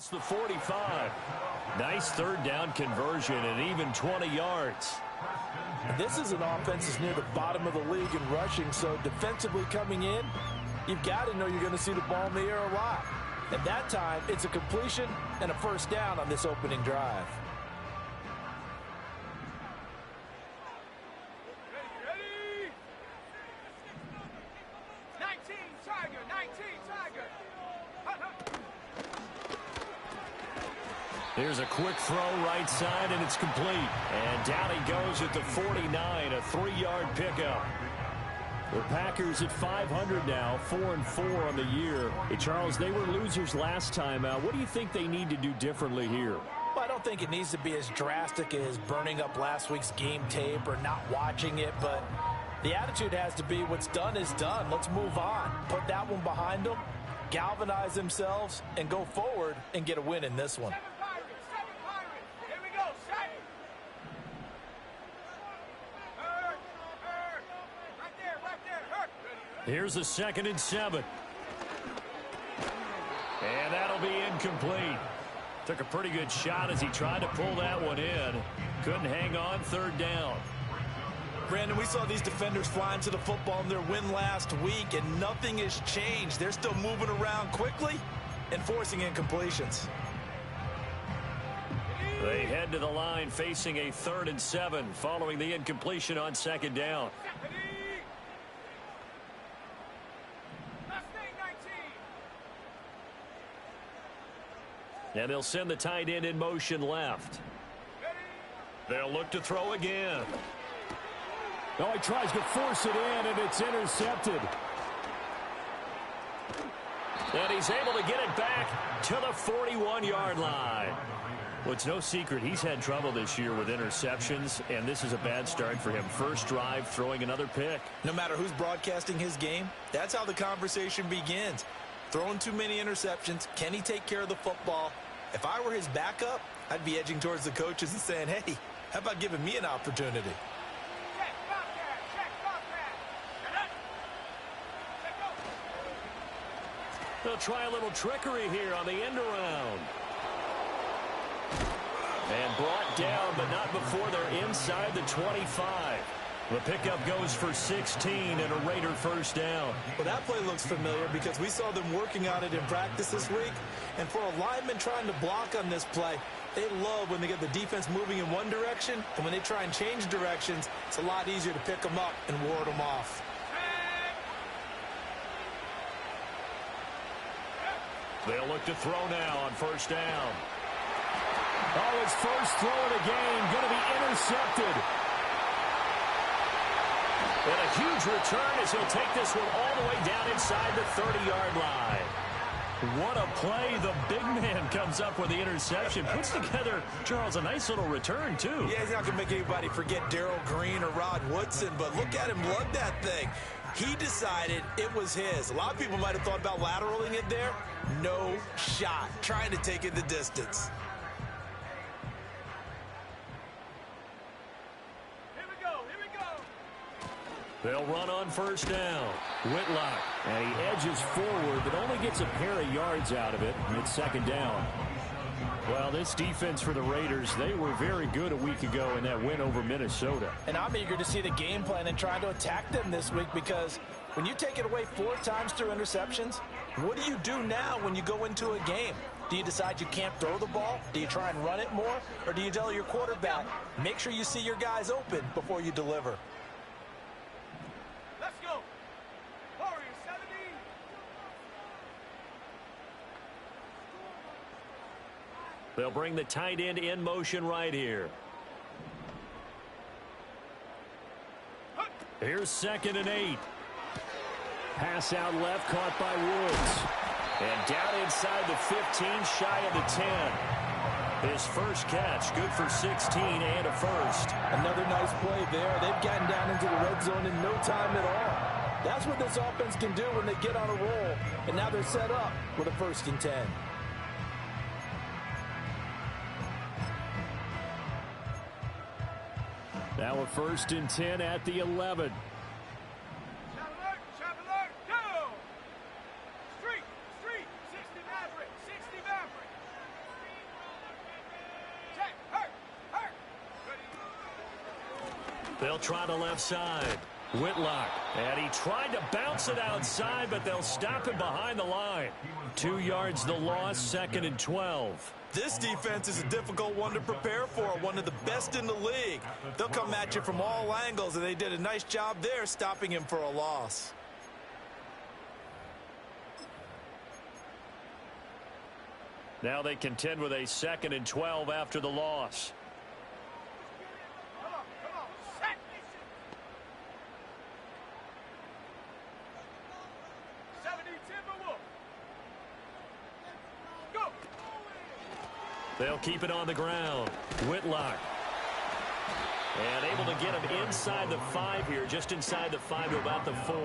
across the 45. Nice third down conversion and even 20 yards. This is an offense that's near the bottom of the league in rushing, so defensively coming in, you've got to know you're going to see the ball in the air a lot. At that time, it's a completion and a first down on this opening drive. Ready? 19 Tiger, 19 Tiger. Here's a quick throw right side, and it's complete. And down he goes at the 49, a 3-yard pickup. The Packers at 500 now, 4-4 on the year. Hey, Charles, they were losers last time out. What do you think they need to do differently here? Well, I don't think it needs to be as drastic as burning up last week's game tape or not watching it, but the attitude has to be what's done is done. Let's move on. Put that one behind them, galvanize themselves, and go forward and get a win in this one. Here's a 2nd and 7. And that'll be incomplete. Took a pretty good shot as he tried to pull that one in. Couldn't hang on, 3rd down. Brandon, we saw these defenders flying to the football in their win last week, and nothing has changed. They're still moving around quickly and forcing incompletions. They head to the line facing a 3rd and 7 following the incompletion on 2nd down. And they'll send the tight end in motion left. They'll look to throw again. Oh, he tries to force it in, and it's intercepted. And he's able to get it back to the 41-yard line. Well, it's no secret he's had trouble this year with interceptions, and this is a bad start for him. First drive, throwing another pick. No matter who's broadcasting his game, that's how the conversation begins. Throwing too many interceptions. Can he take care of the football? If I were his backup, I'd be edging towards the coaches and saying, hey, how about giving me an opportunity? They'll try a little trickery here on the end around. And brought down, but not before they're inside the 25. The pickup goes for 16 and a Raider first down. Well, that play looks familiar because we saw them working on it in practice this week. And for a lineman trying to block on this play, they love when they get the defense moving in one direction. And when they try and change directions, it's a lot easier to pick them up and ward them off. They'll look to throw now on first down. Oh, his first throw of the game going to be intercepted. And a huge return as he'll take this one all the way down inside the 30-yard line. What a play. The big man comes up with the interception. Puts together, Charles, a nice little return, too. Yeah, he's not going to make anybody forget Darryl Green or Rod Woodson, but look at him lug that thing. He decided it was his. A lot of people might have thought about lateraling it there. No shot. Trying to take it the distance. They'll run on first down. Whitlock, and he edges forward, but only gets a pair of yards out of it. It's 2nd down. Well, this defense for the Raiders, they were very good a week ago in that win over Minnesota. And I'm eager to see the game plan and try to attack them this week because when you take it away 4 times through interceptions, what do you do now when you go into a game? Do you decide you can't throw the ball? Do you try and run it more? Or do you tell your quarterback, make sure you see your guys open before you deliver? Let's go. Warriors 70. They'll bring the tight end in motion right here. Here's 2nd and 8. Pass out left, caught by Woods. And down inside the 15, shy of the 10. His first catch, good for 16 and a first. Another nice play there. They've gotten down into the red zone in no time at all. That's what this offense can do when they get on a roll. And now they're set up with a 1st and 10. Now a 1st and 10 at the 11. Chapelin, go! Street, 60 Maverick, 60 Maverick. They'll try the left side. Whitlock. And he tried to bounce it outside, but they'll stop him behind the line. 2 yards the loss, 2nd and 12. This defense is a difficult one to prepare for, one of the best in the league. They'll come at you from all angles, and they did a nice job there stopping him for a loss. Now they contend with a 2nd and 12 after the loss. Come on, set. 70 Timberwolves. Go. They'll keep it on the ground. Whitlock. And able to get him inside the 5 here, just inside the 5 to about the 4.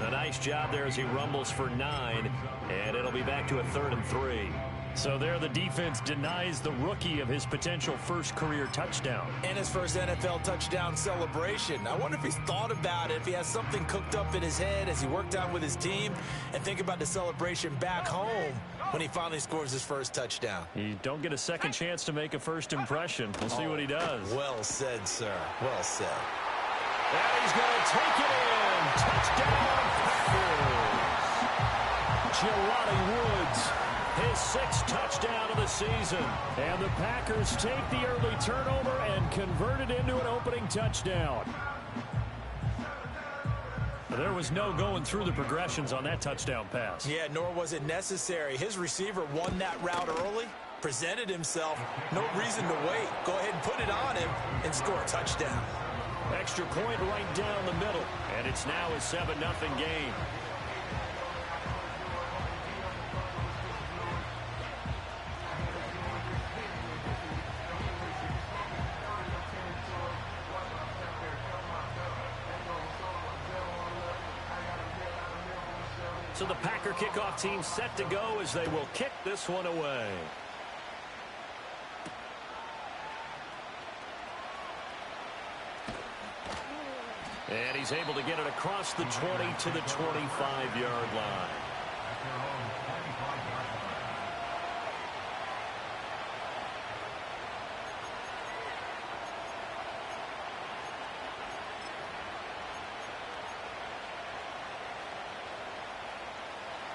A nice job there as he rumbles for 9, and it'll be back to a 3rd and 3. So there the defense denies the rookie of his potential first career touchdown. And his first NFL touchdown celebration. I wonder if he's thought about it, if he has something cooked up in his head as he worked out with his team, and think about the celebration back home when he finally scores his first touchdown. You don't get a second chance to make a first impression. We'll see what he does. Well said, sir. Well said. And he's going to take it in. Touchdown. Jelani Woods, his 6th touchdown of the season. And the Packers take the early turnover and convert it into an opening touchdown. There was no going through the progressions on that touchdown pass. Yeah, nor was it necessary. His receiver won that route early, presented himself. No reason to wait. Go ahead and put it on him and score a touchdown. Extra point right down the middle. And it's now a 7-0 game. So the Packer kickoff team set to go as they will kick this one away. And he's able to get it across the 20 to the 25-yard line.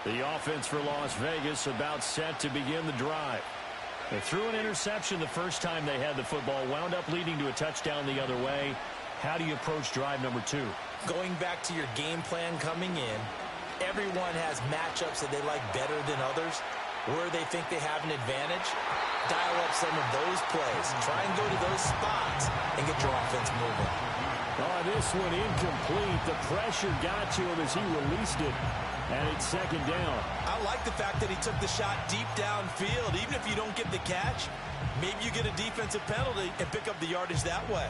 The offense for Las Vegas about set to begin the drive. They threw an interception the first time they had the football, wound up leading to a touchdown the other way. How do you approach drive number 2? Going back to your game plan coming in, everyone has matchups that they like better than others, where they think they have an advantage. Dial up some of those plays. Try and go to those spots and get your offense moving. Oh, this one incomplete. The pressure got to him as he released it. And it's 2nd down. I like the fact that he took the shot deep downfield. Even if you don't get the catch, maybe you get a defensive penalty and pick up the yardage that way.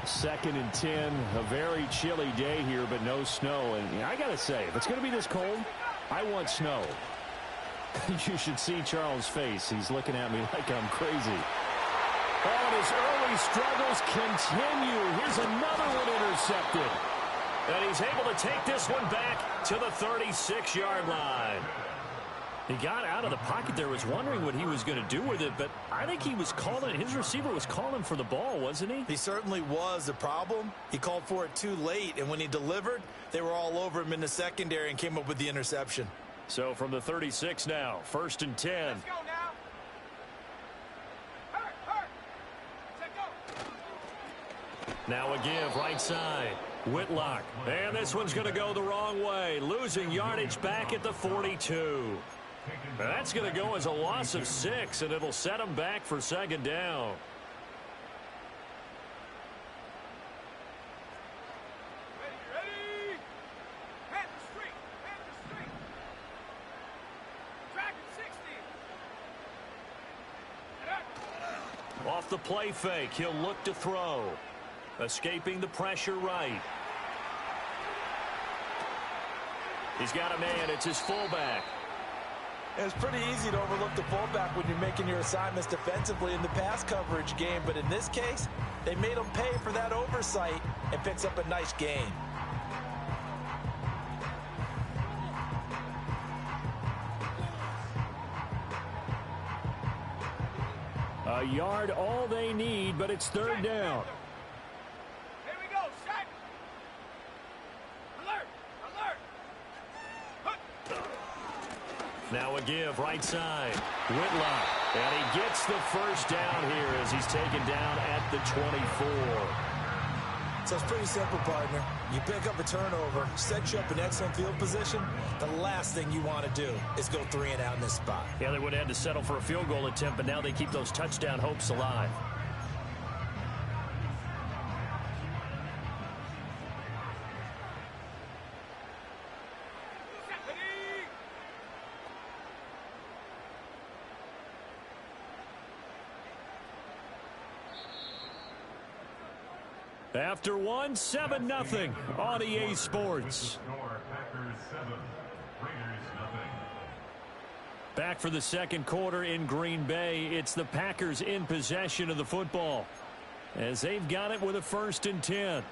Second and 10, a very chilly day here, but no snow. And I got to say, if it's going to be this cold, I want snow. You should see Charles' face. He's looking at me like I'm crazy. Oh, and his early struggles continue. Here's another one intercepted. And he's able to take this one back to the 36-yard line. He got out of the pocket there, was wondering what he was going to do with it, but I think he was calling, his receiver was calling for the ball, wasn't he? He certainly was. The problem, he called for it too late, and when he delivered, they were all over him in the secondary and came up with the interception. So from the 36 now, 1st and 10. Let's go now. Hurt. Set go. Now a give right side. Whitlock. And this one's going to go the wrong way. Losing yardage back at the 42. That's going to go as a loss of 6, and it'll set them back for 2nd down. Ready. Head the street. Dragon 60. Off the play fake, he'll look to throw. Escaping the pressure right. He's got a man. It's his fullback. It's pretty easy to overlook the fullback when you're making your assignments defensively in the pass coverage game, but in this case, they made him pay for that oversight and picks up a nice gain. A yard all they need, but it's third down. Here we go. Set. Alert. Alert. Now a give, right side. Whitlock. And he gets the first down here as he's taken down at the 24. So it's pretty simple, partner. You pick up a turnover, set you up in excellent field position. The last thing you want to do is go 3 and out in this spot. Yeah, they would have had to settle for a field goal attempt, but now they keep those touchdown hopes alive. After one, 7-0 on EA Sports. Back for the second quarter in Green Bay. It's the Packers in possession of the football as they've got it with a 1st and 10.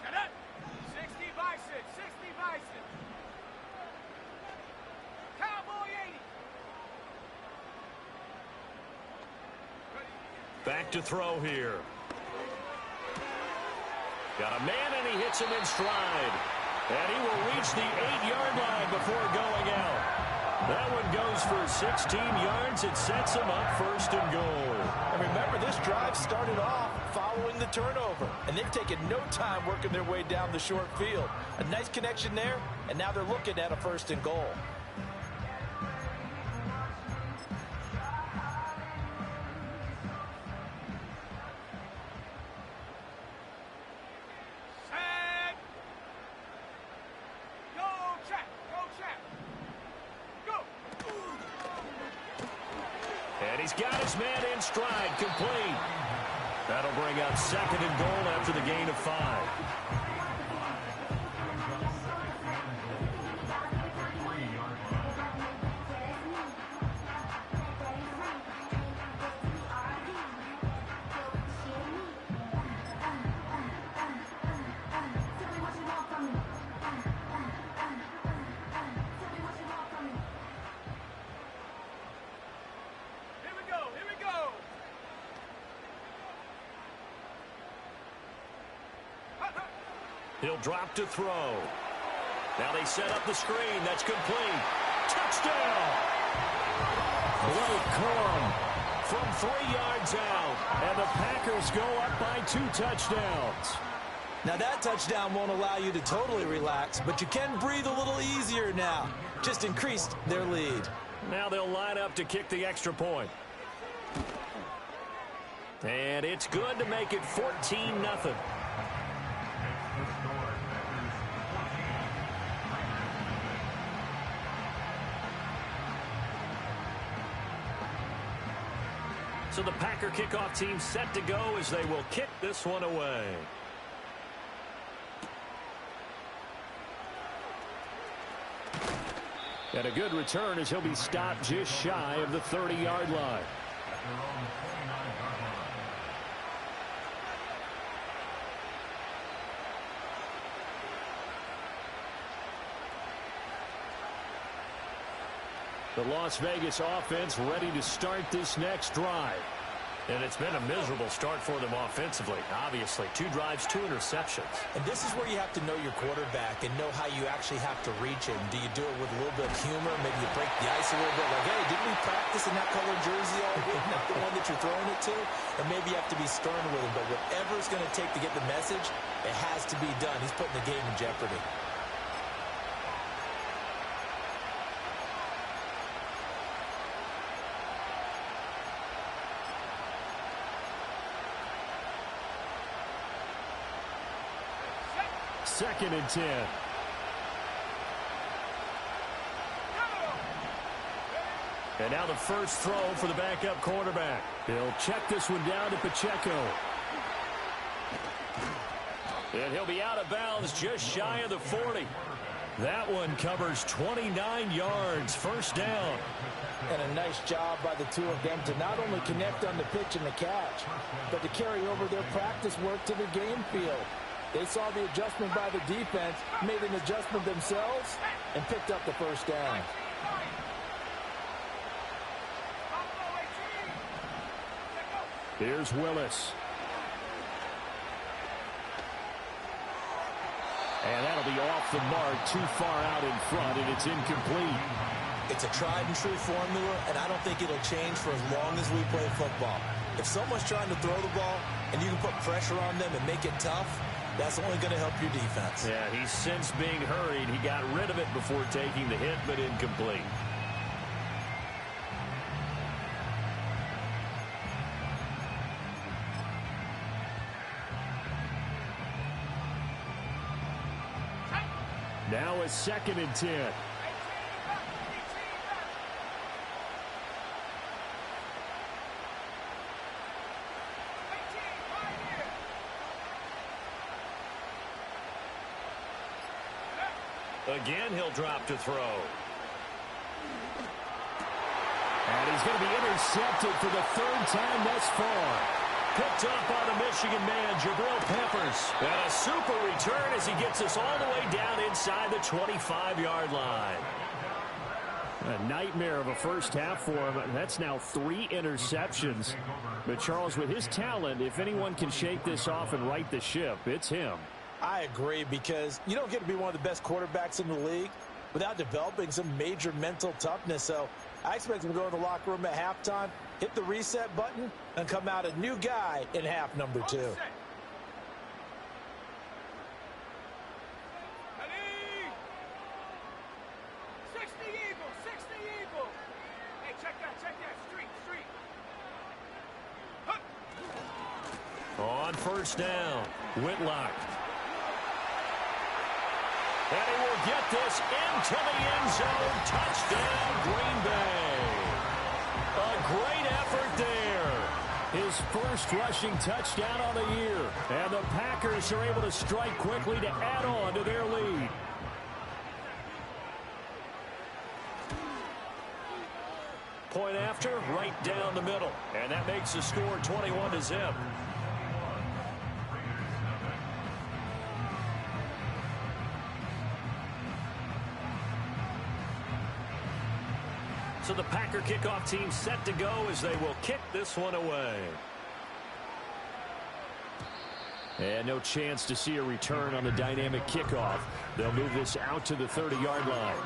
Set up. 60 Bison. 60 Bison. Cowboy 80. Back to throw here. Got a man, and he hits him in stride. And he will reach the 8-yard line before going out. That one goes for 16 yards. It sets him up 1st and goal. And remember, this drive started off following the turnover, and they've taken no time working their way down the short field. A nice connection there, and now they're looking at a 1st and goal. Set. Go check. Go check. Go. And he's got his man in stride, complete. That'll bring up 2nd and goal after the gain of 5. Here we go. Here we go. He'll drop to throw. Now they set up the screen. That's complete. Touchdown! Blake Corum from 3 yards out. And the Packers go up by 2 touchdowns. Now that touchdown won't allow you to totally relax, but you can breathe a little easier now. Just increased their lead. Now they'll line up to kick the extra point. And it's good to make it 14-0. So the Packer kickoff team set to go as they will kick this one away. And a good return as he'll be stopped just shy of the 30-yard line. The Las Vegas offense ready to start this next drive. And it's been a miserable start for them offensively. Obviously, 2 drives, 2 interceptions. And this is where you have to know your quarterback and know how you actually have to reach him. Do you do it with a little bit of humor? Maybe you break the ice a little bit. Like, hey, didn't we practice in that color jersey all week? Not the one that you're throwing it to? Or maybe you have to be stern with him. But whatever it's going to take to get the message, it has to be done. He's putting the game in jeopardy. Second and 10. And now the first throw for the backup quarterback. He'll check this one down to Pacheco. And he'll be out of bounds just shy of the 40. That one covers 29 yards, first down. And a nice job by the two of them to not only connect on the pitch and the catch, but to carry over their practice work to the game field. They saw the adjustment by the defense, made an adjustment themselves, and picked up the first down. Here's Willis. And that'll be off the mark, too far out in front, and it's incomplete. It's a tried-and-true formula, and I don't think it'll change for as long as we play football. If someone's trying to throw the ball and you can put pressure on them and make it tough, that's only going to help your defense. Yeah, he's since being hurried. He got rid of it before taking the hit, but incomplete. Now a 2nd and 10. Again, he'll drop to throw. And he's going to be intercepted for the 3rd time thus far. Picked up by the Michigan man, Jabril Peppers. And a super return as he gets us all the way down inside the 25-yard line. A nightmare of a first half for him. That's now 3 interceptions. But, Charles, with his talent, if anyone can shake this off and right the ship, it's him. I agree, because you don't get to be one of the best quarterbacks in the league without developing some major mental toughness. So I expect him to go in the locker room at halftime, hit the reset button, and come out a new guy in half number 2. 60 Eagle, 60 Eagle. Hey, check that, street. On first down, Whitlock. And he will get this into the end zone. Touchdown, Green Bay. A great effort there. His first rushing touchdown on the year. And the Packers are able to strike quickly to add on to their lead. Point after, right down the middle. And that makes the score 21-0. So the Packer kickoff team set to go as they will kick this one away. And no chance to see a return on the dynamic kickoff. They'll move this out to the 30-yard line.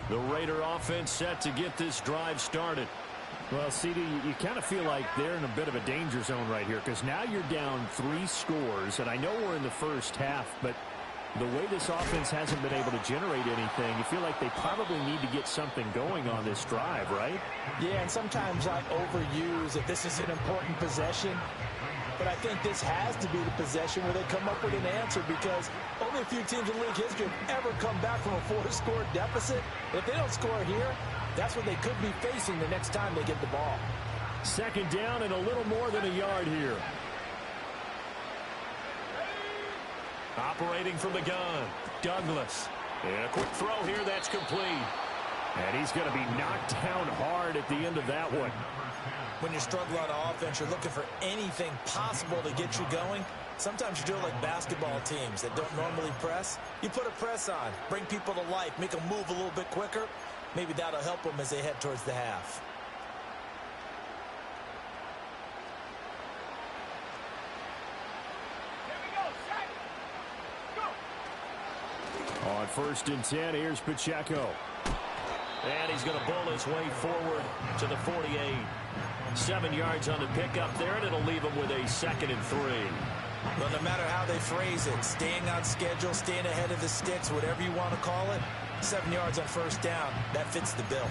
The Raider offense set to get this drive started. Well, CD, you kind of feel like they're in a bit of a danger zone right here, because now you're down 3 scores, and I know we're in the first half, but the way this offense hasn't been able to generate anything, you feel like they probably need to get something going on this drive, right? Yeah, and sometimes I overuse that this is an important possession. But I think this has to be the possession where they come up with an answer, because only a few teams in league history have ever come back from a 4-score deficit. If they don't score here, that's what they could be facing the next time they get the ball. 2nd down and a little more than a yard here. Operating from the gun, Douglas. And a quick throw here, that's complete. And he's going to be knocked down hard at the end of that one. When you're struggling on offense, you're looking for anything possible to get you going. Sometimes you do it like basketball teams that don't normally press. You put a press on, bring people to life, make them move a little bit quicker. Maybe that'll help them as they head towards the half. On 1st and 10, here's Pacheco. And he's going to bull his way forward to the 48. 7 yards on the pickup there, and it'll leave him with a 2nd and 3. Well, no matter how they phrase it, staying on schedule, staying ahead of the sticks, whatever you want to call it, 7 yards on 1st down, that fits the bill.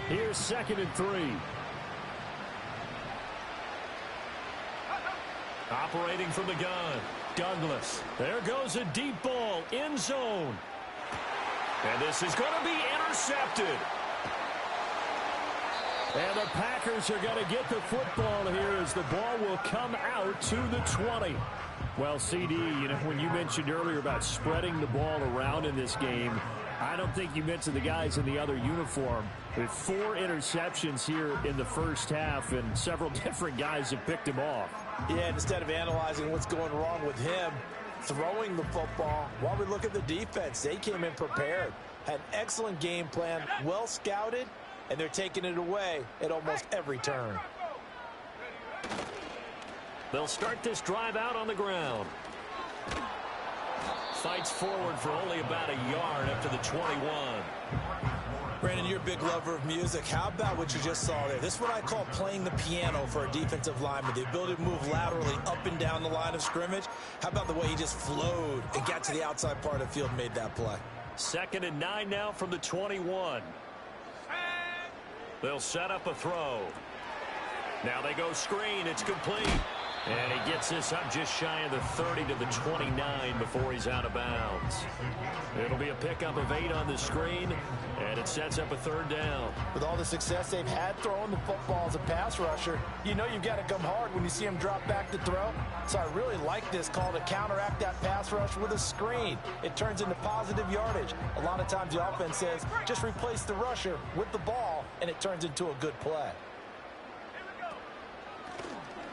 Here's 2nd and 3. Operating from the gun, Douglas. There goes a deep ball, end zone. And this is going to be intercepted. And the Packers are going to get the football here as the ball will come out to the 20. Well, CD, you know, when you mentioned earlier about spreading the ball around in this game, I don't think you mentioned the guys in the other uniform. With 4 interceptions here in the first half, and several different guys have picked him off. Yeah, instead of analyzing what's going wrong with him, throwing the football, while we look at the defense, they came in prepared, had an excellent game plan, well scouted, and they're taking it away at almost every turn. They'll start this drive out on the ground. Fights forward for only about a yard up to the 21. Brandon, you're a big lover of music. How about what you just saw there? This is what I call playing the piano for a defensive lineman. The ability to move laterally up and down the line of scrimmage. How about the way he just flowed and got to the outside part of the field and made that play? 2nd and 9 now from the 21. They'll set up a throw. Now they go screen. It's complete. And he gets this up just shy of the 30 to the 29 before he's out of bounds. It'll be a pickup of 8 on the screen, and it sets up a 3rd down. With all the success they've had throwing the football as a pass rusher, you know you've got to come hard when you see him drop back to throw. So I really like this call to counteract that pass rush with a screen. It turns into positive yardage. A lot of times the offense says, just replace the rusher with the ball, and it turns into a good play.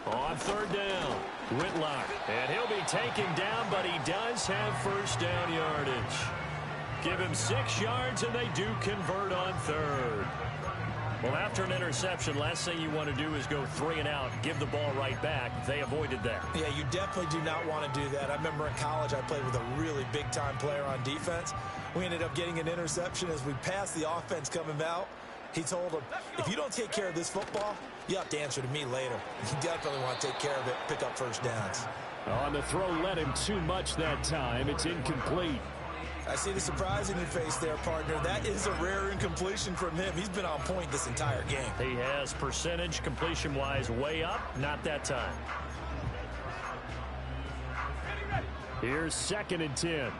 On 3rd down, Whitlock. And he'll be taken down, but he does have 1st down yardage. Give him 6 yards, and they do convert on 3rd. Well, after an interception, last thing you want to do is go 3 and out, give the ball right back. They avoided that. Yeah, you definitely do not want to do that. I remember in college I played with a really big-time player on defense. We ended up getting an interception as we passed the offense coming out. He told him, if you don't take care of this football, you have to answer to me later. You definitely want to take care of it, pick up 1st downs. On the throw, led him too much that time. It's incomplete. I see the surprise in your face there, partner. That is a rare incompletion from him. He's been on point this entire game. He has percentage completion-wise way up, not that time. Here's 2nd and 10.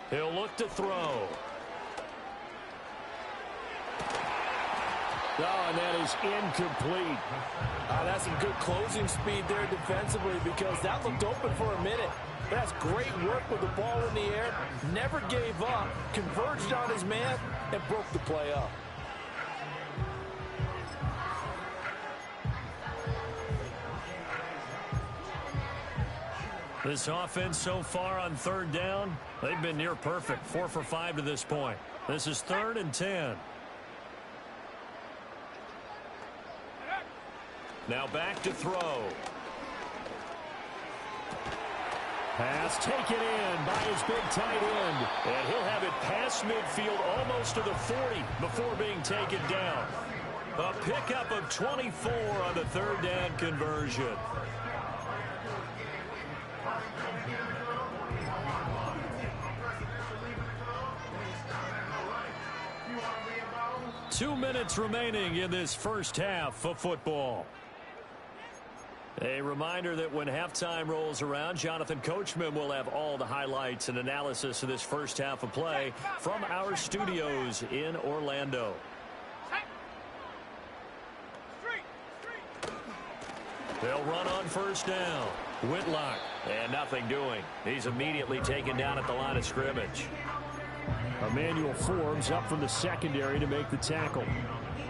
He'll look to throw. Oh, and that is incomplete. That's some good closing speed there defensively because that looked open for a minute. But that's great work with the ball in the air. Never gave up, converged on his man, and broke the play up. This offense so far on 3rd down, they've been near perfect. 4 for 5 to this point. This is 3rd and 10. Now back to throw. Pass taken in by his big tight end. And he'll have it past midfield almost to the 40 before being taken down. A pickup of 24 on the 3rd down conversion. Two minutes remaining in this first half of football. A reminder that when halftime rolls around, Jonathan Coachman will have all the highlights and analysis of this first half of play from our studios in Orlando. They'll run on 1st down. Whitlock, and nothing doing. He's immediately taken down at the line of scrimmage. Emmanuel Forbes up from the secondary to make the tackle.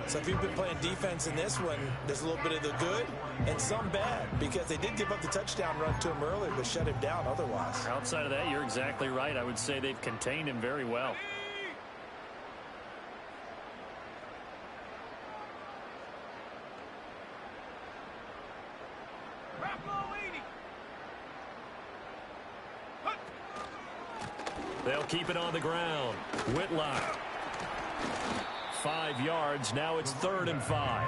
So if you've been playing defense in this one, there's a little bit of the good and some bad because they did give up the touchdown run to him earlier but shut him down otherwise. Outside of that, you're exactly right. I would say they've contained him very well. They'll keep it on the ground. Whitlock. 5 yards. Now it's 3rd and 5.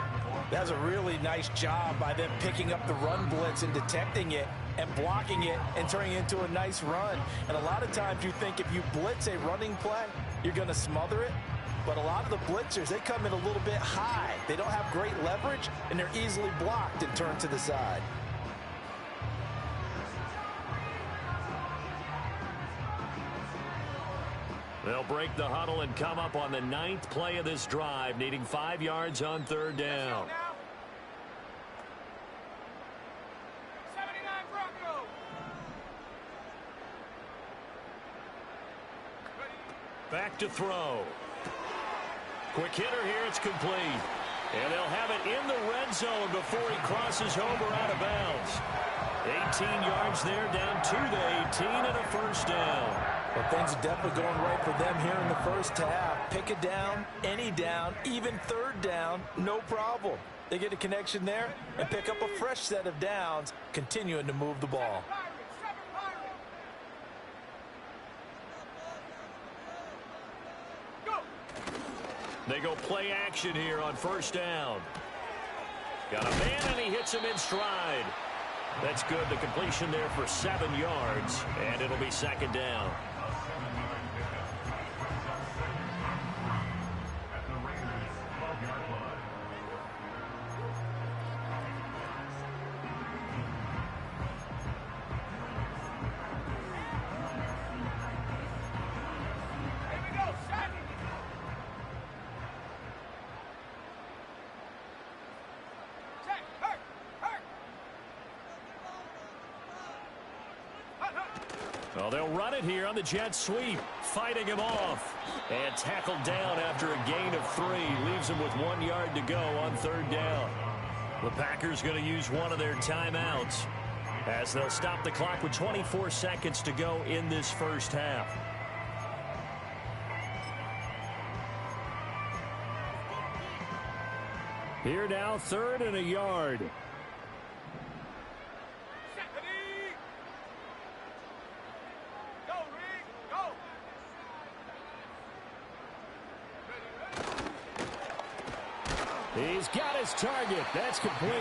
That's a really nice job by them picking up the run blitz and detecting it and blocking it and turning it into a nice run. And a lot of times you think if you blitz a running play, you're going to smother it. But a lot of the blitzers, they come in a little bit high. They don't have great leverage, and they're easily blocked and turned to the side. They'll break the huddle and come up on the 9th play of this drive, needing 5 yards on 3rd down. 79 Bronco. Back to throw. Quick hitter here, it's complete. And they'll have it in the red zone before he crosses over out of bounds. 18 yards there, down to the 18 and a first down. Well, things are definitely going right for them here in the first half. Pick it down, any down, even 3rd down, no problem. They get a connection there and pick up a fresh set of downs, continuing to move the ball. They go play action here on 1st down. Got a man, and he hits him in stride. That's good. The completion there for 7 yards, and it'll be 2nd down. Well, they'll run it here on the jet sweep, fighting him off. And tackled down after a gain of 3. Leaves him with 1 yard to go on 3rd down. The Packers going to use one of their timeouts as they'll stop the clock with 24 seconds to go in this first half. Here now, 3rd and a yard. He's got his target. That's complete.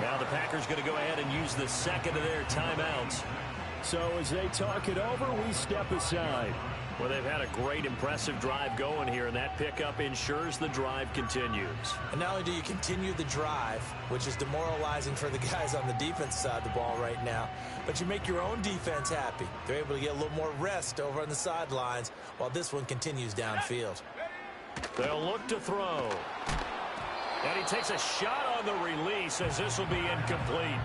Now the Packers going to go ahead and use the 2nd of their timeouts. So as they talk it over, we step aside. Well, they've had a great, impressive drive going here, and that pickup ensures the drive continues. And not only do you continue the drive, which is demoralizing for the guys on the defense side of the ball right now, but you make your own defense happy. They're able to get a little more rest over on the sidelines while this one continues downfield. They'll look to throw. And he takes a shot on the release as this will be incomplete.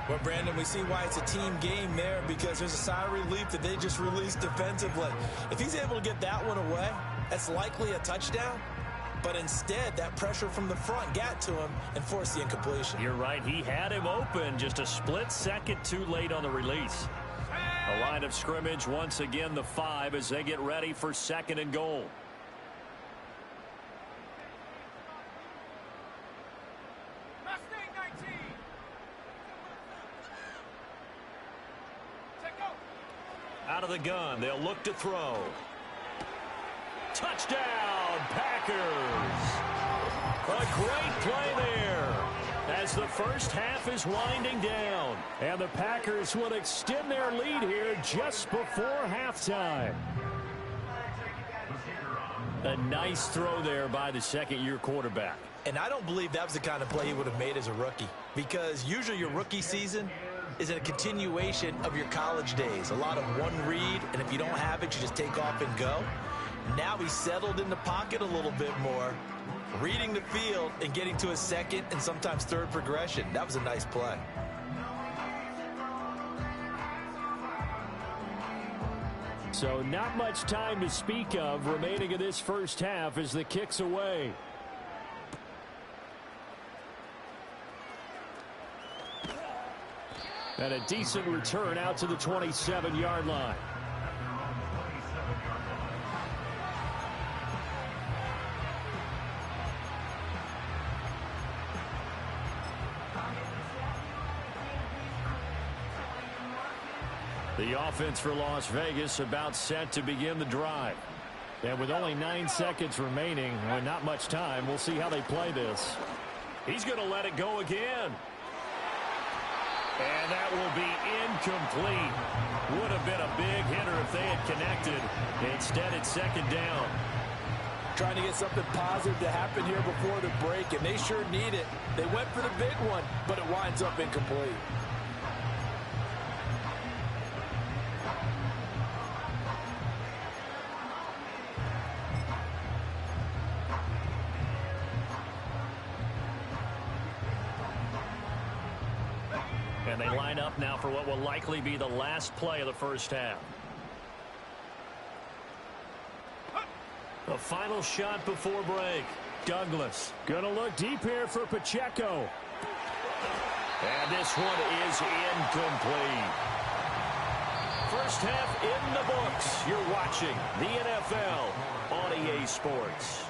Well, Brandon, we see why it's a team game there, because there's a sigh of relief that they just released defensively. If he's able to get that one away, that's likely a touchdown. But instead, that pressure from the front got to him and forced the incompletion. You're right. He had him open, just a split second too late on the release. A line of scrimmage once again, the 5, as they get ready for 2nd and goal. Out of the gun, they'll look to throw. Touchdown, Packers! A great play there as the first half is winding down. And the Packers will extend their lead here just before halftime. A nice throw there by the second-year quarterback. And I don't believe that was the kind of play he would have made as a rookie, because usually your rookie season is a continuation of your college days. A lot of one read, and if you don't have it, you just take off and go. Now he's settled in the pocket a little bit more, reading the field and getting to a 2nd and sometimes 3rd progression. That was a nice play. So not much time to speak of remaining in this first half as the kick's away. And a decent return out to the 27-yard line. The offense for Las Vegas about set to begin the drive. And with only 9 seconds remaining, and not much time, we'll see how they play this. He's going to let it go again. And that will be incomplete. Would have been a big hitter if they had connected. Instead, it's second down. Trying to get something positive to happen here before the break, and they sure need it. They went for the big one, but it winds up incomplete. And they line up now for what will likely be the last play of the first half. The final shot before break. Douglas going to look deep here for Pacheco. And this one is incomplete. First half in the books. You're watching the NFL on EA Sports.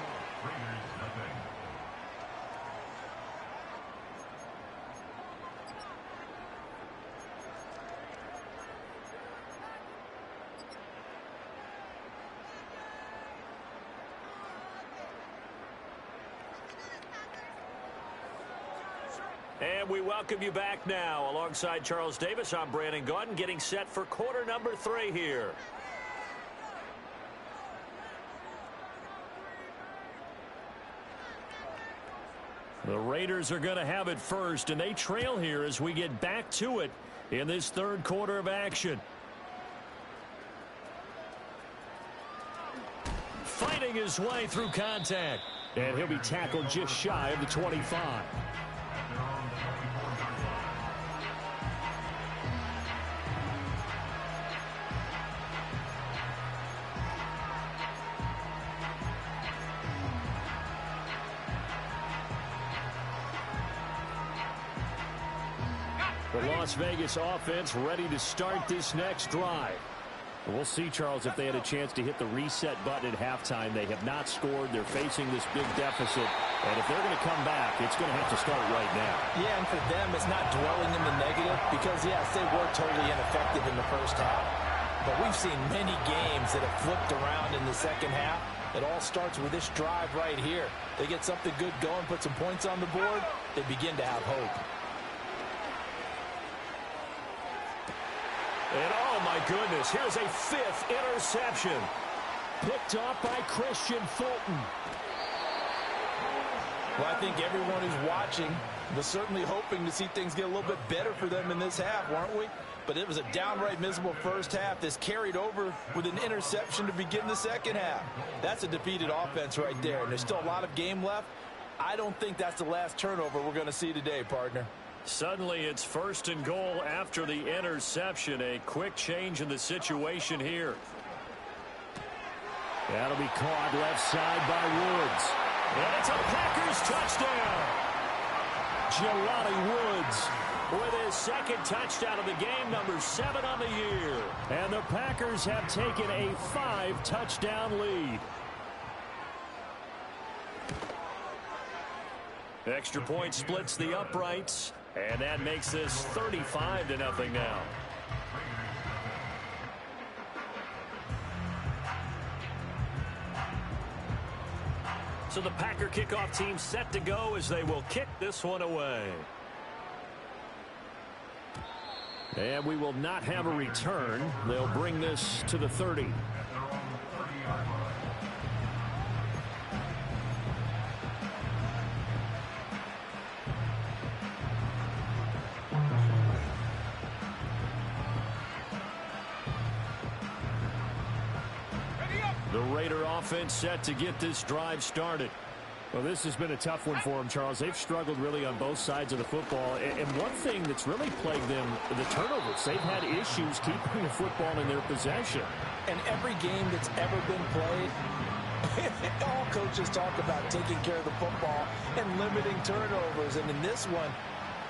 And we welcome you back now. Alongside Charles Davis, I'm Brandon Gaudin, getting set for quarter number 3 here. The Raiders are going to have it first, and they trail here as we get back to it in this third quarter of action. Fighting his way through contact, and he'll be tackled just shy of the 25. The Las Vegas offense ready to start this next drive. We'll see, Charles, if they had a chance to hit the reset button at halftime. They have not scored. They're facing this big deficit. And if they're going to come back, it's going to have to start right now. Yeah, and for them, it's not dwelling in the negative because, yes, they were totally ineffective in the first half. But we've seen many games that have flipped around in the second half. It all starts with this drive right here. They get something good going, put some points on the board, they begin to have hope. And oh my goodness, here's a 5th interception. Picked off by Christian Fulton. Well, I think everyone who's watching was certainly hoping to see things get a little bit better for them in this half, weren't we? But it was a downright miserable first half. This carried over with an interception to begin the second half. That's a defeated offense right there, and there's still a lot of game left. I don't think that's the last turnover we're going to see today, partner. Suddenly it's 1st and goal after the interception. A quick change in the situation here. That'll be caught left side by Woods. And it's a Packers touchdown. Jelani Woods with his 2nd touchdown of the game, number 7 on the year. And the Packers have taken a 5-touchdown lead. Extra point splits the uprights. And that makes this 35-0 now. So the Packer kickoff team set to go as they will kick this one away. And we will not have a return. They'll bring this to the 30. The Raider offense set to get this drive started. Well, this has been a tough one for them, Charles. They've struggled really on both sides of the football. And one thing that's really plagued them, the turnovers. They've had issues keeping the football in their possession. And every game that's ever been played, all coaches talk about taking care of the football and limiting turnovers. And in this one,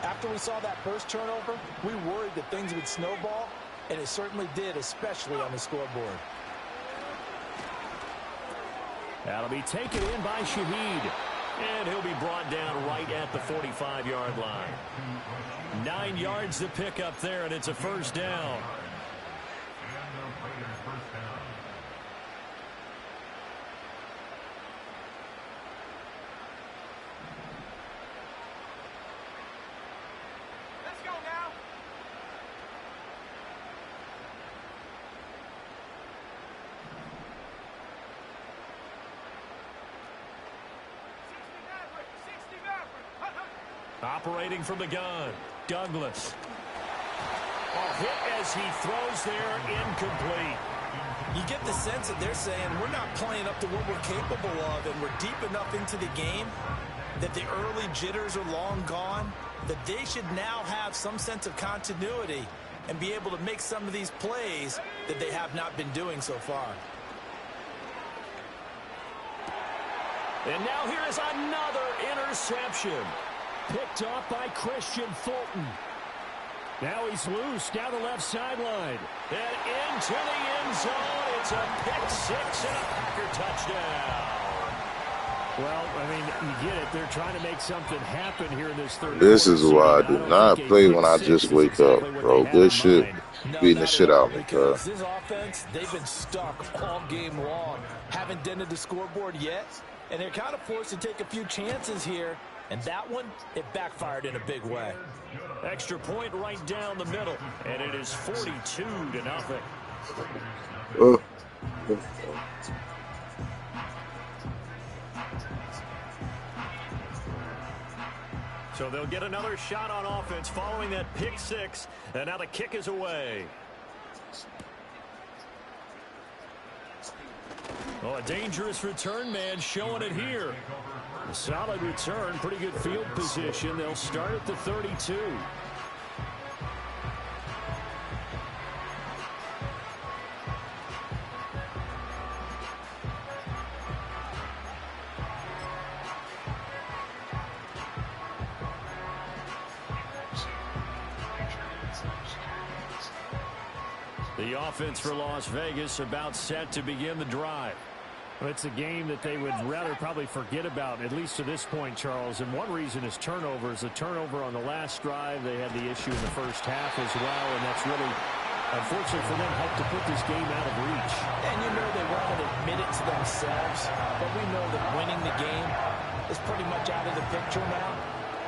after we saw that first turnover, we worried that things would snowball, and it certainly did, especially on the scoreboard. That'll be taken in by Shaheed. And he'll be brought down right at the 45-yard line. 9 yards to pick up there, and it's a first down. Operating from the gun, Douglas. Hit as he throws there, incomplete. You get the sense that they're saying we're not playing up to what we're capable of, and we're deep enough into the game that the early jitters are long gone, that they should now have some sense of continuity and be able to make some of these plays that they have not been doing so far. And now here is another interception. Picked off by Christian Fulton. Now he's loose down the left sideline. And into the end zone. It's a pick six and a Packer touchdown. Well, I mean, you get it. They're trying to make something happen here in this third. This is why I do not play when I just wake up, bro. Good shit. Beating the shit out of me, because this offense, they've been stuck all game long. Haven't dented the scoreboard yet, and they're kind of forced to take a few chances here. And that one, it backfired in a big way. Extra point right down the middle, and it is 42-0. So they'll get another shot on offense following that pick six, and now the kick is away. Oh, a dangerous return man showing it here. A solid return, pretty good field position. They'll start at the 32. The offense for Las Vegas about set to begin the drive. It's a game that they would rather probably forget about, at least to this point, Charles. And one reason is turnovers. The turnover on the last drive, they had the issue in the first half as well, and that's really, unfortunately for them, helped to put this game out of reach. And you know they won't admit it to themselves, but we know that winning the game is pretty much out of the picture now.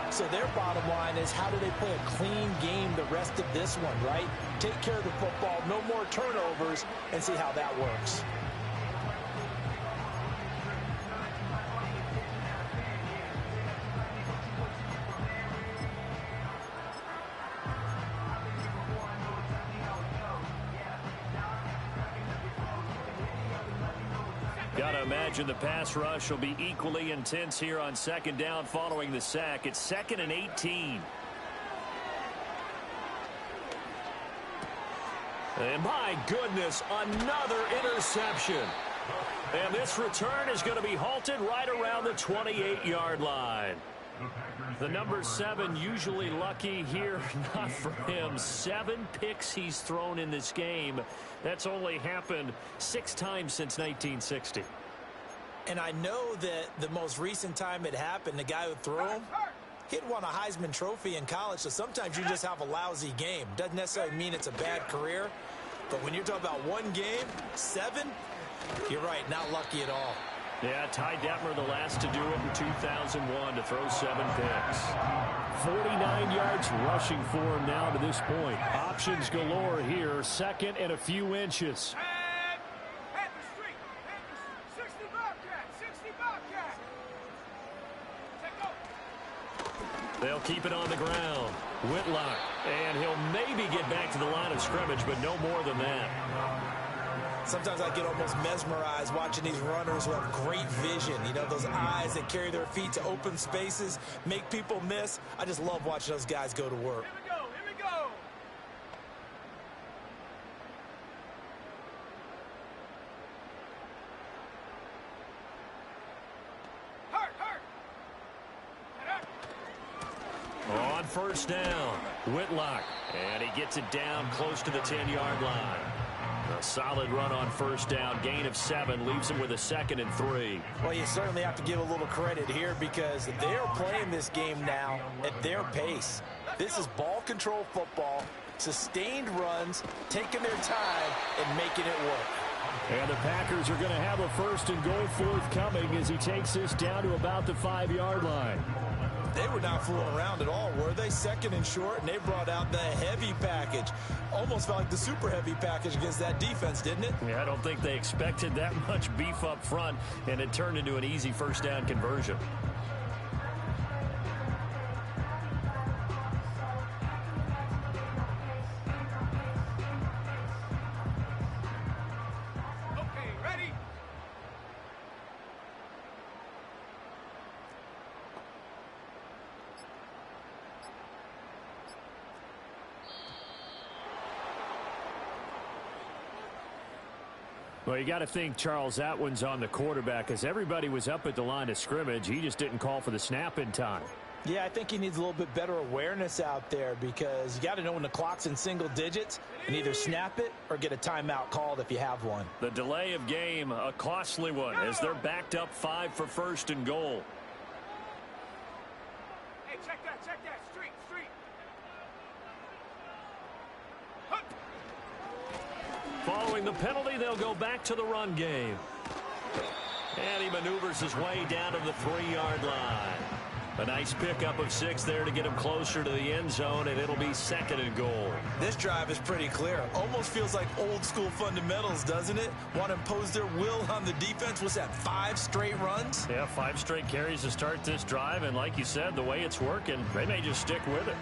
So their bottom line is, how do they play a clean game the rest of this one, right? Take care of the football, no more turnovers, and see how that works. Got to imagine the pass rush will be equally intense here on second down following the sack. It's 2nd and 18. And my goodness, another interception. And this return is going to be halted right around the 28-yard line. The number 7 usually lucky here, not for him. 7 picks he's thrown in this game. That's only happened 6 times since 1960. And I know that the most recent time it happened, the guy who threw him, he'd won a Heisman Trophy in college, so sometimes you just have a lousy game. Doesn't necessarily mean it's a bad career, but when you're talking about one game, 7, you're right, not lucky at all. Yeah, Ty Detmer, the last to do it in 2001 to throw 7 picks. 49 yards rushing for him now to this point. Options galore here. 2nd and a few inches. Panther Street. 60 Bobcat. 60 Bobcat. Take over. They'll keep it on the ground. Whitlock. And he'll maybe get back to the line of scrimmage, but no more than that. Sometimes I get almost mesmerized watching these runners who have great vision. You know, those eyes that carry their feet to open spaces, make people miss. I just love watching those guys go to work. Here we go. Here we go. Hurt. On first down, Whitlock. And he gets it down close to the 10-yard line. A solid run on first down. Gain of 7 leaves him with a 2nd and 3. Well, you certainly have to give a little credit here because they're playing this game now at their pace. This is ball control football, sustained runs, taking their time and making it work. And the Packers are going to have a 1st and goal forthcoming as he takes this down to about the 5-yard line. They were not fooling around at all, were they? 2nd and short, and they brought out the heavy package. Almost felt like the super heavy package against that defense, didn't it? Yeah, I don't think they expected that much beef up front, and it turned into an easy first down conversion. Well, you got to think, Charles, that one's on the quarterback because everybody was up at the line of scrimmage. He just didn't call for the snap in time. Yeah, I think he needs a little bit better awareness out there because you got to know when the clock's in single digits and either snap it or get a timeout called if you have one. The delay of game, a costly one, as they're backed up 5 for first and goal. Hey, check that, street. Following the penalty, they'll go back to the run game. And he maneuvers his way down to the 3-yard line. A nice pickup of 6 there to get him closer to the end zone, and it'll be 2nd and goal. This drive is pretty clear. Almost feels like old school fundamentals, doesn't it? Want to impose their will on the defense. Was that 5 straight runs? Yeah, 5 straight carries to start this drive, and like you said, the way it's working, they may just stick with it.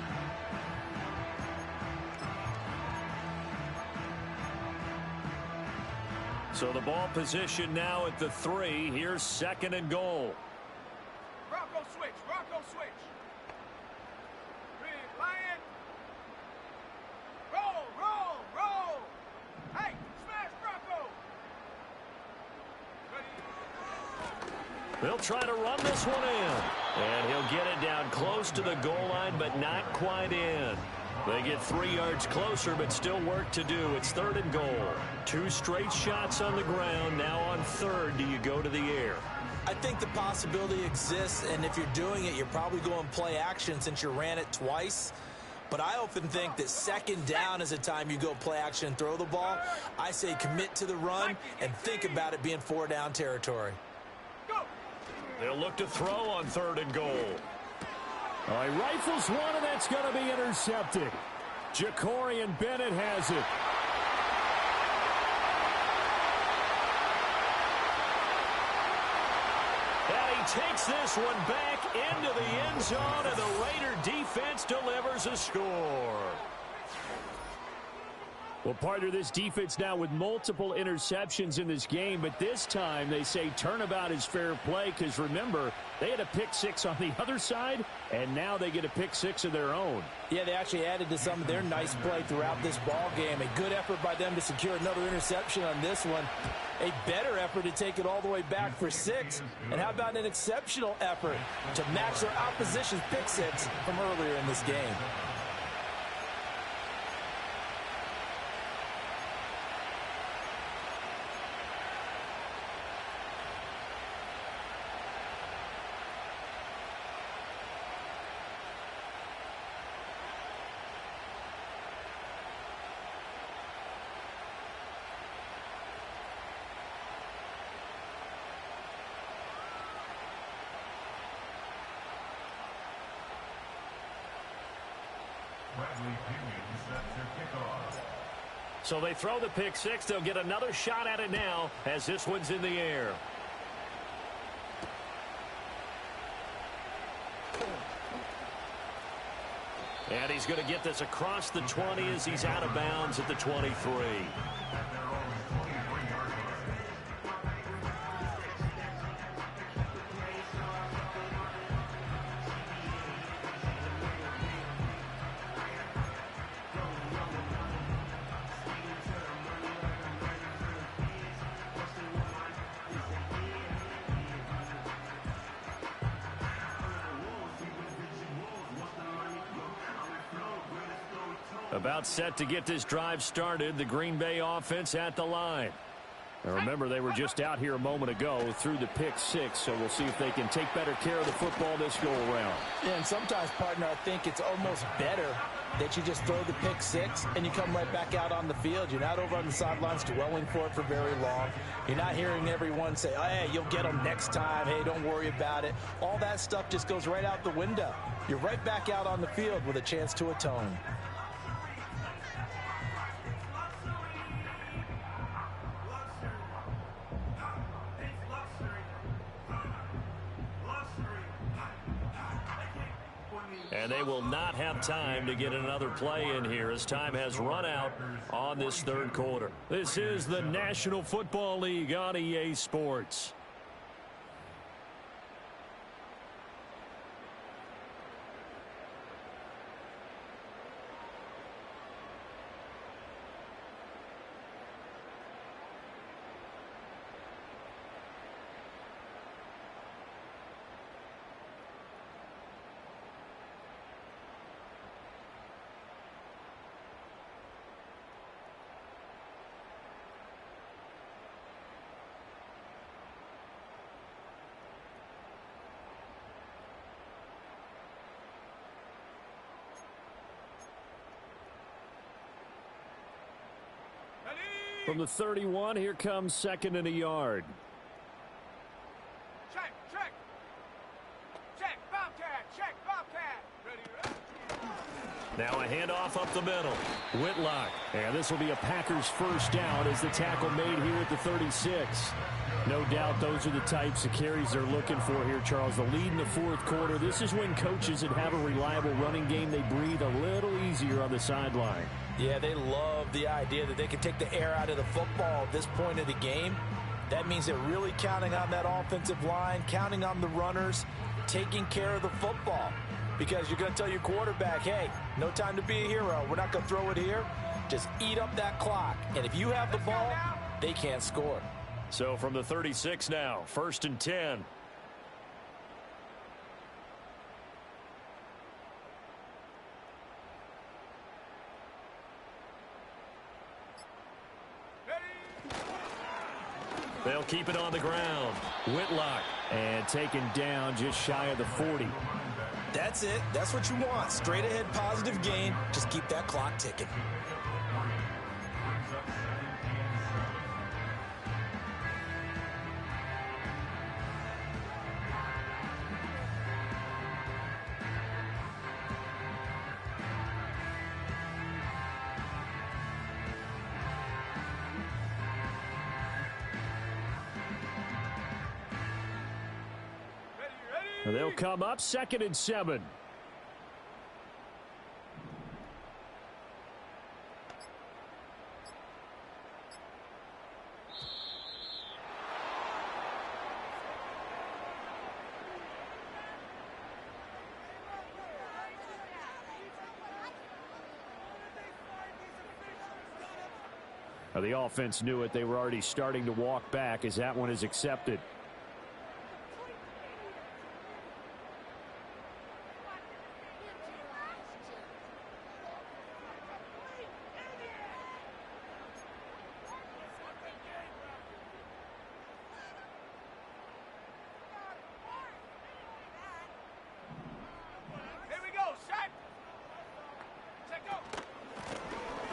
So the ball position now at the 3. Here's 2nd and goal. Rocco switch. Big lion. Roll. Hey, smash Rocco. They'll try to run this one in. And he'll get it down close to the goal line, but not quite in. They get 3 yards closer, but still work to do. It's 3rd and goal. 2 straight shots on the ground. Now on 3rd, do you go to the air? I think the possibility exists, and if you're doing it, you're probably going play action since you ran it twice. But I often think that 2nd down is a time you go play action and throw the ball. I say commit to the run and think about it being 4-down territory. They'll look to throw on 3rd and goal. All right, rifles one, and that's going to be intercepted. Jacorian Bennett has it. And he takes this one back into the end zone, and the Raider defense delivers a score. Well, partner, this defense now with multiple interceptions in this game, but this time they say turnabout is fair play because, remember, they had a pick 6 on the other side, and now they get a pick 6 of their own. Yeah, they actually added to some of their nice play throughout this ball game. A good effort by them to secure another interception on this one. A better effort to take it all the way back for 6. And how about an exceptional effort to match their opposition's pick 6 from earlier in this game? So they throw the pick 6. They'll get another shot at it now as this one's in the air. And he's going to get this across the 20 as he's out of bounds at the 23. About set to get this drive started. The Green Bay offense at the line. Now remember, they were just out here a moment ago through the pick 6, so we'll see if they can take better care of the football this go-around. Yeah, and sometimes, partner, I think it's almost better that you just throw the pick 6 and you come right back out on the field. You're not over on the sidelines dwelling for it for very long. You're not hearing everyone say, oh, hey, you'll get them next time. Hey, don't worry about it. All that stuff just goes right out the window. You're right back out on the field with a chance to atone. And they will not have time to get another play in here as time has run out on this 3rd quarter. This is the National Football League on EA Sports. From the 31, here comes 2nd and a yard. Check, check. Check, Bobcat, check, Bobcat. Ready, ready. Now a handoff up the middle. Whitlock. And this will be a Packers first down as the tackle made here at the 36. No doubt those are the types of carries they're looking for here, Charles. The lead in the fourth quarter. This is when coaches that have a reliable running game, they breathe a little easier on the sideline. Yeah, they love the idea that they can take the air out of the football at this point of the game. That means they're really counting on that offensive line, counting on the runners, taking care of the football. Because you're going to tell your quarterback, hey, no time to be a hero. We're not going to throw it here. Just eat up that clock. And if you have the ball, they can't score. So from the 36 now, 1st and 10. They'll keep it on the ground. Whitlock. And taken down just shy of the 40. That's it. That's what you want. Straight ahead positive gain. Just keep that clock ticking. They'll come up 2nd and 7. Now the offense knew it. They were already starting to walk back as that one is accepted.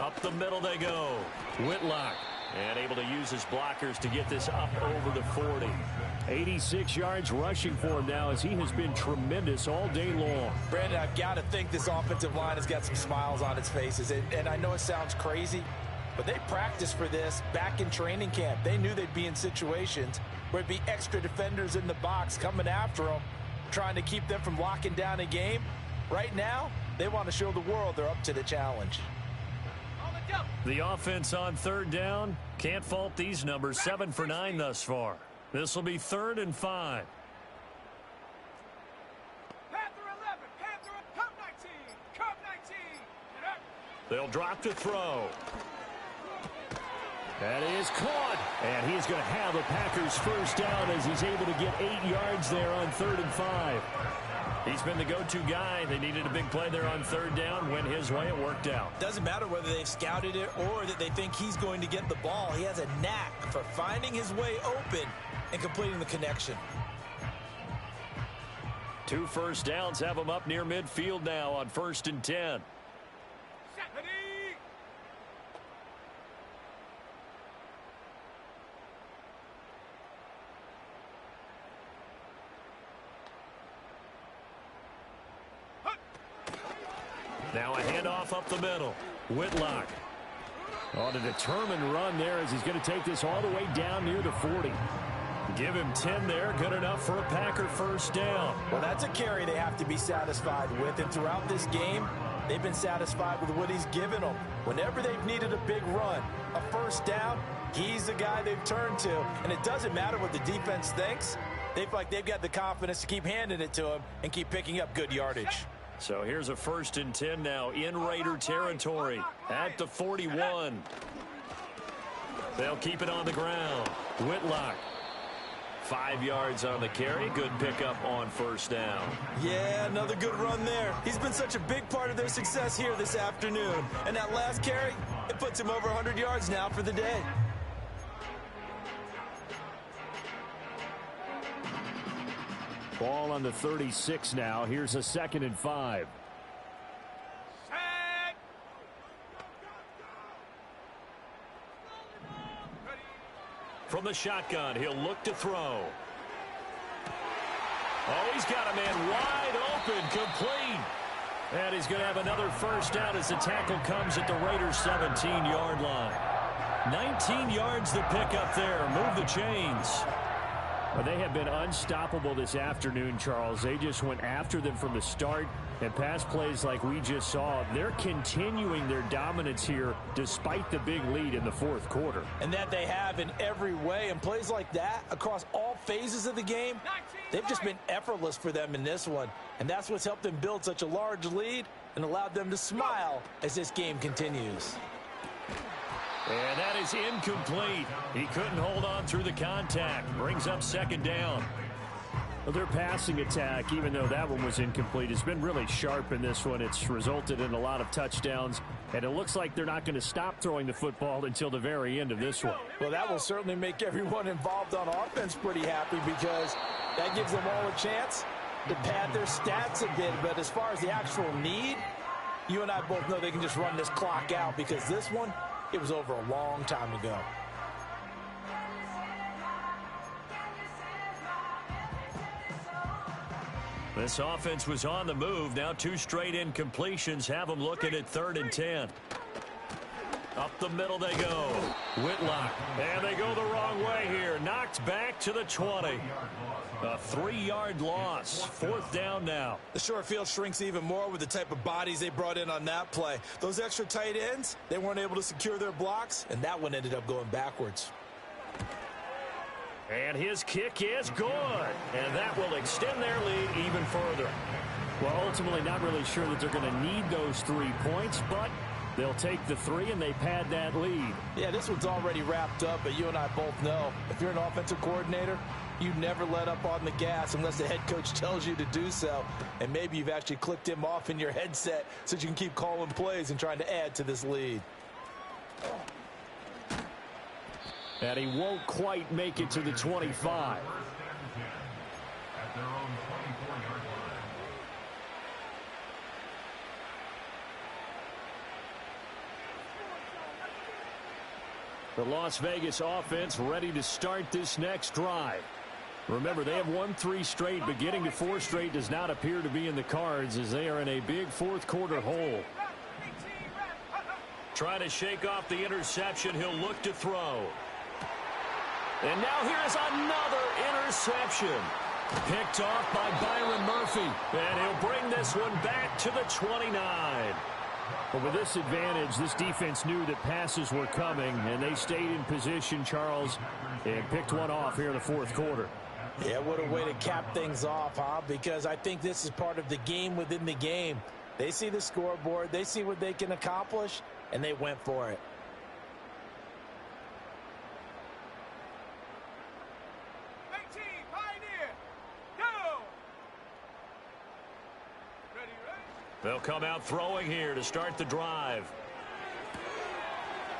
Up the middle they go. Whitlock. And able to use his blockers to get this up over the 40. 86 yards rushing for him now as he has been tremendous all day long. Brandon, I've got to think this offensive line has got some smiles on its faces. And I know it sounds crazy, but they practiced for this back in training camp. They knew they'd be in situations where it'd be extra defenders in the box coming after them, trying to keep them from locking down a game. Right now, they want to show the world they're up to the challenge. The offense on 3rd down. Can't fault these numbers. 7 for 9 thus far. This will be 3rd and 5. Panther 11, Panther, come 19, come 19. They'll drop to throw. That is caught. And he's going to have the Packers first down as he's able to get 8 yards there on 3rd and 5. He's been the go-to guy. They needed a big play there on 3rd down. Went his way. It worked out. Doesn't matter whether they've scouted it or that they think he's going to get the ball. He has a knack for finding his way open and completing the connection. 2 first downs have him up near midfield now on 1st and 10. Now a handoff up the middle. Whitlock on a determined run there as he's going to take this all the way down near the 40. Give him 10 there. Good enough for a Packer first down. Well, that's a carry they have to be satisfied with. And throughout this game, they've been satisfied with what he's given them. Whenever they've needed a big run, a first down, he's the guy they've turned to. And it doesn't matter what the defense thinks. They feel like they've got the confidence to keep handing it to him and keep picking up good yardage. So here's a 1st and 10 now in Raider territory at the 41. They'll keep it on the ground. Whitlock. 5 yards on the carry. Good pickup on first down. Yeah, another good run there. He's been such a big part of their success here this afternoon. And that last carry, it puts him over 100 yards now for the day. Ball on the 36 now. Here's a 2nd and 5. From the shotgun, he'll look to throw. Oh, he's got a man wide open, complete. And he's going to have another first down as the tackle comes at the Raiders' 17-yard line. 19 yards to pick up there. Move the chains. Well, they have been unstoppable this afternoon, Charles. They just went after them from the start. And pass plays like we just saw, they're continuing their dominance here despite the big lead in the fourth quarter. And that they have in every way. And plays like that across all phases of the game, they've just been effortless for them in this one. And that's what's helped them build such a large lead and allowed them to smile as this game continues. And that is incomplete. He couldn't hold on through the contact. Brings up second down. Well, their passing attack, even though that one was incomplete, has been really sharp in this one. It's resulted in a lot of touchdowns, and it looks like they're not going to stop throwing the football until the very end of this one. Well, that will certainly make everyone involved on offense pretty happy because that gives them all a chance to pad their stats a bit. But as far as the actual need, you and I both know they can just run this clock out because this one, it was over a long time ago. This offense was on the move. Now 2 straight incompletions have them looking at 3rd and 10. Up the middle they go. Whitlock. And they go the wrong way here. Knocked back to the 20. A 3-yard loss. 4th down now. The short field shrinks even more with the type of bodies they brought in on that play. Those extra tight ends, they weren't able to secure their blocks, and that one ended up going backwards. And his kick is good. And that will extend their lead even further. Well, ultimately not really sure that they're going to need those 3 points, but they'll take the 3 and they pad that lead. Yeah, this one's already wrapped up, but you and I both know if you're an offensive coordinator, you never let up on the gas unless the head coach tells you to do so. And maybe you've actually clicked him off in your headset so you can keep calling plays and trying to add to this lead. And he won't quite make it to the 25. The Las Vegas offense ready to start this next drive. Remember, they have won 3 straight, but getting to 4 straight does not appear to be in the cards as they are in a big fourth quarter hole. Trying to shake off the interception. He'll look to throw. And now here's another interception. Picked off by Byron Murphy. And he'll bring this one back to the 29. But with this advantage, this defense knew that passes were coming, and they stayed in position, Charles, and picked one off here in the fourth quarter. Yeah, what a way to cap things off, huh? Because I think this is part of the game within the game. They see the scoreboard, they see what they can accomplish, and they went for it. They'll come out throwing here to start the drive.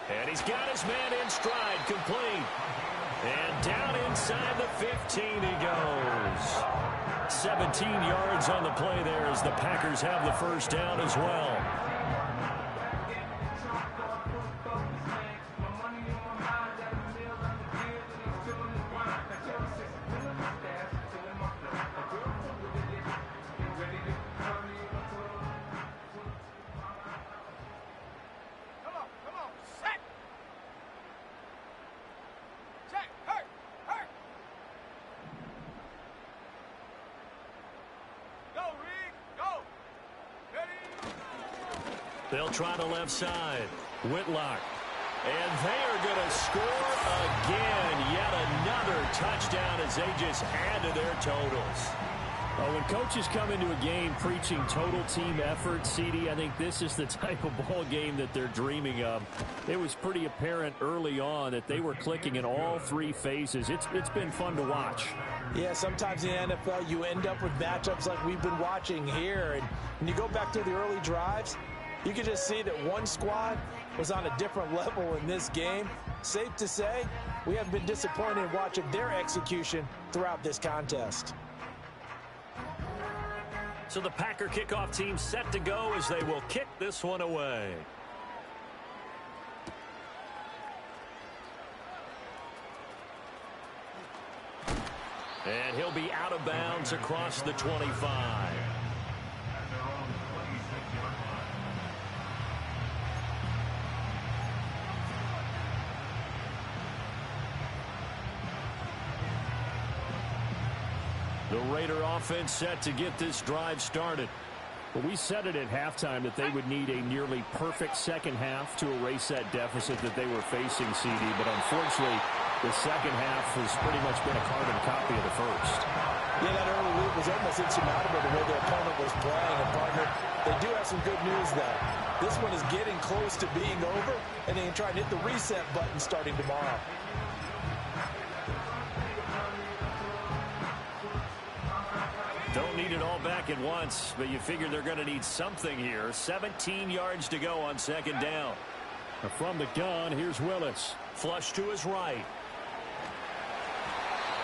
And he's got his man in stride, complete. And down inside the 15 he goes. 17 yards on the play there as the Packers have the first down as well. They'll try the left side. Whitlock. And they are going to score again. Yet another touchdown as they just add to their totals. Well, when coaches come into a game preaching total team effort, CD, I think this is the type of ball game that they're dreaming of. It was pretty apparent early on that they were clicking in all 3 phases. It's been fun to watch. Yeah, sometimes in the NFL you end up with matchups like we've been watching here. And when you go back to the early drives, you can just see that one squad was on a different level in this game. Safe to say, we haven't been disappointed in watching their execution throughout this contest. So the Packer kickoff team set to go as they will kick this one away. And he'll be out of bounds across the 25. The Raider offense set to get this drive started. Well, we said it at halftime that they would need a nearly perfect second half to erase that deficit that they were facing, CD. But unfortunately, the second half has pretty much been a carbon copy of the first. Yeah, that early lead was almost insurmountable the way their opponent was playing. And, partner, they do have some good news, though. This one is getting close to being over, and they can try and hit the reset button starting tomorrow. Don't need it all back at once, but you figure they're going to need something here. 17 yards to go on second down. From the gun, here's Willis. Flush to his right.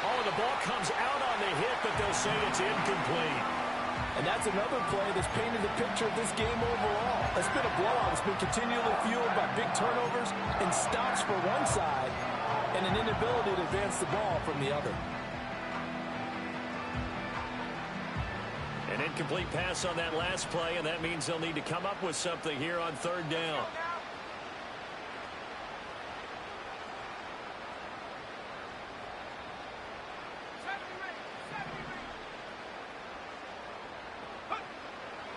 Oh, the ball comes out on the hit, but they'll say it's incomplete. And that's another play that's painted the picture of this game overall. It's been a blowout. It's been continually fueled by big turnovers and stops for one side and an inability to advance the ball from the other. An incomplete pass on that last play, and that means they'll need to come up with something here on third down.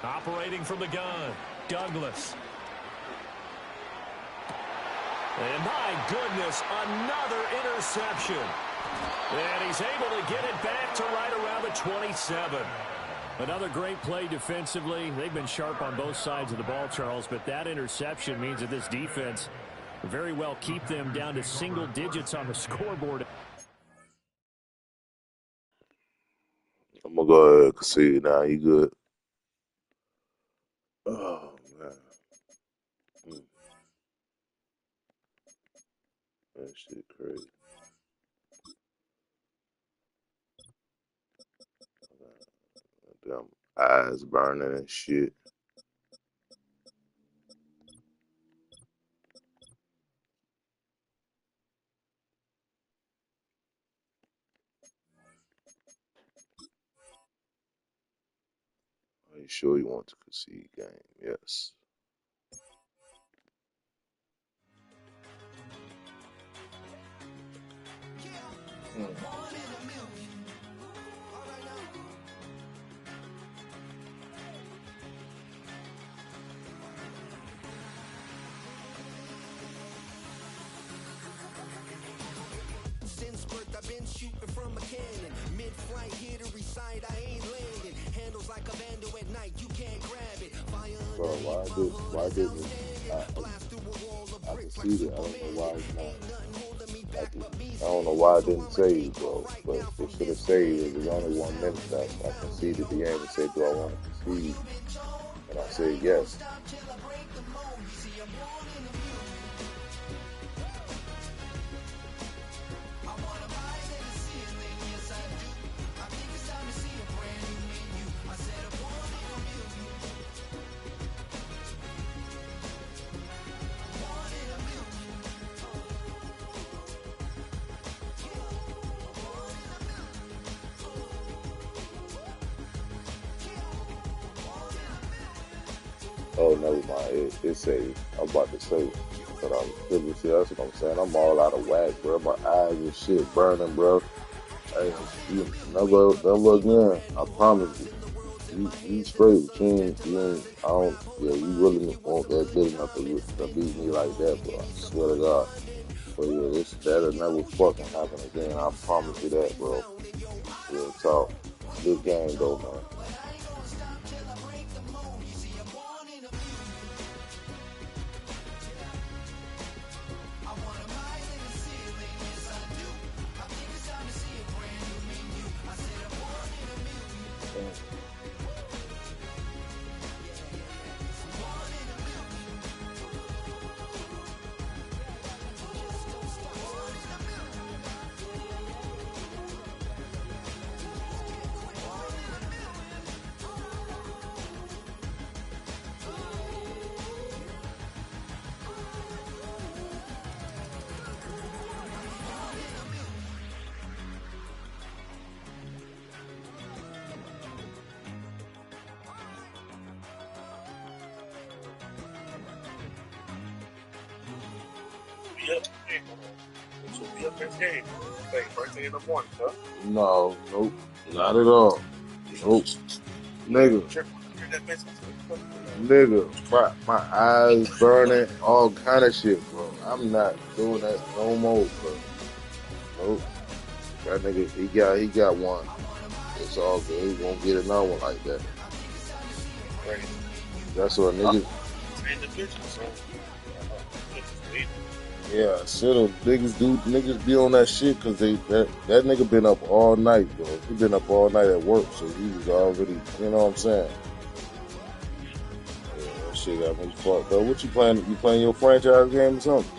Operating from the gun, Douglas. And my goodness, another interception. And he's able to get it back to right around the 27. Another great play defensively. They've been sharp on both sides of the ball, Charles, but that interception means that this defense very well keep them down to single digits on the scoreboard. I'm going to go ahead and concede now. You good? Oh, man. That shit crazy. Damn eyes burning and shit. Are you sure you want to concede game? Yes. Since birth, I've been shooting from a cannon. Mid-flight, here to recite, I ain't landing. Handles like a vandal at night, you can't grab it. Bro, why didn't I conceded? I don't know why it's not. I don't know why I didn't save, bro. But it should have saved. It was only 1 minute left. I conceded the game and said, do I want to concede? And I said yes. Oh, never mind. It's saved. I'm about to say, but I'm really see. That's what I'm saying. I'm all out of whack, bro. My eyes and shit burning, bro. Hey, you never again. I promise you. You straight. You ain't. I don't. Yeah, you really want that good enough to beat me like that, bro. I swear to God. But yeah, that'll never fucking happen again. I promise you that, bro. Real talk. Good game though, man. No, nope, not at all. Nope, nigga, my eyes burning, all kind of shit, bro. I'm not doing that no more, bro. Nope, that nigga, he got one. It's all good. He won't get another one like that. That's what niggas. Yeah, shit. Niggas be on that shit because that nigga been up all night, bro. He been up all night at work, so he was already, you know what I'm saying? Yeah, that shit got me fucked up. What you playing? You playing your franchise game or something?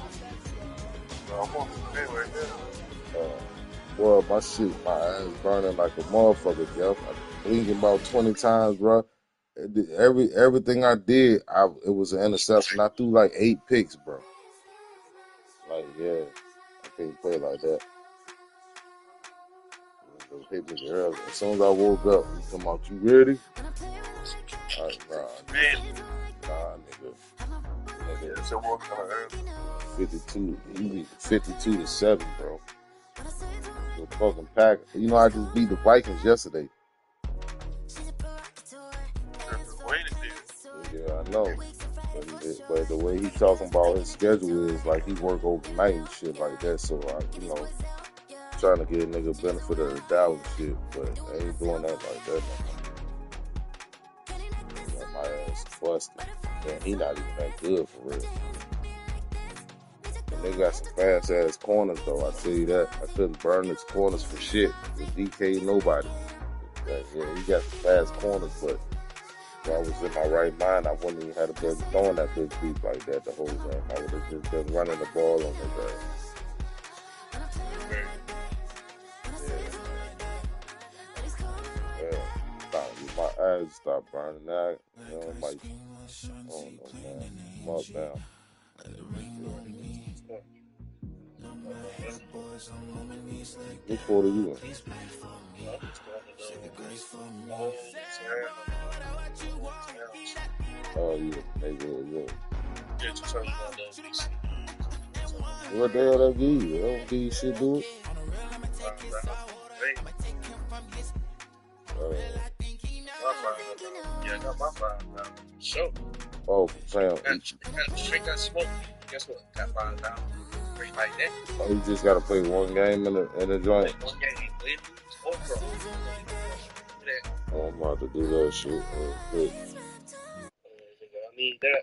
Well, my eyes burning like a motherfucker, Jeff. I'm blinking about 20 times, bro. Everything I did, it was an interception. I threw like 8 picks, bro. Like, yeah, I can't play like that. Hit me early. As soon as I woke up, he come out, you ready? Nah, nigga. So 52, you need 52 to 7, bro. The fucking pack. You know, I just beat the Vikings yesterday. Yeah, I know. But the way he talking about his schedule is like he work overnight and shit like that. So trying to get a nigga benefit of the doubt and shit, but I ain't doing that like that. Got my ass busted. Man, he not even that good for real. And they got some fast ass corners though. I tell you that. I couldn't burn his corners for shit. The DK nobody. Yeah, he got some fast corners, but if I was in my right mind, I wouldn't even have been throwing that big deep like that the whole game. I would have just been running the ball on his ass. My eyes stop burning now. You know, I'm like, I don't know, man. I'm up down. What quarter you in? Oh, yeah, yeah. What the hell that give you? That don't give you shit, do it? Oh, Sam. Guess what? Got $5 straight like that. Oh, you just gotta play one game in the joint. One game, win, lose, or draw. Oh, I'm about to do that shit real quick. I need that.